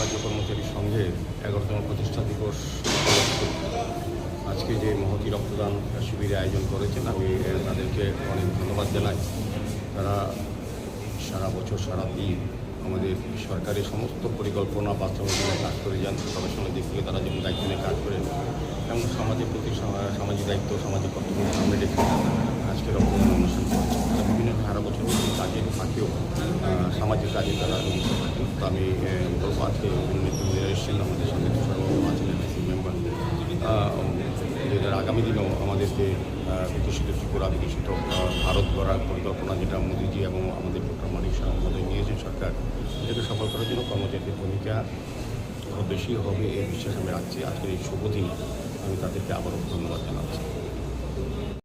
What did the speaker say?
রাজ্য কর্মচারী সংঘের 11তম প্রতিষ্ঠা দিবস উপলক্ষে আজকে যে মহতী রক্তদান শিবিরের আয়োজন করেছেন, আমি তাদেরকে অনেক ধন্যবাদ জানাই। তারা সারা বছর সারা দিন আমাদের সরকারের সমস্ত পরিকল্পনা বাস্তবায়নে কাজ করে যান। সবার সঙ্গে দেখলে তারা যেমন দায়িত্ব নিয়ে কাজ করেন, তেমন সমাজের প্রতি সামাজিক দায়িত্ব, সামাজিক কর্তব্য সামনে রেখে আজকে রক্তদান অনুষ্ঠান করেছে। তারা বিভিন্ন সারা বছর কাজের ফাঁকেও সামাজিক কাজে তারা নিযুক্ত থাকেন। তো আমি বলবো আজকে বিভিন্ন নেতৃবৃন্দরা এসেছেন আমাদের সঙ্গে, তুষারবাবু আছেন এনআইসি মেম্বার, যেটা আগামী দিনেও আমাদেরকে বিকশিত ত্রিপুরা, বিকশিত ভারত গড়ার পরিকল্পনা যেটা মোদীজি এবং আমাদের ডক্টর মানিক শাহ মহোদয় নিয়েছেন সরকার, এটাকে সফল করার জন্য কর্মচারীদের ভূমিকা আরও বেশি হবে এই বিশ্বাস আমি রাখছি। আজকের এই শুভ দিনে আমি তাদেরকে আবারও ধন্যবাদ জানাচ্ছি।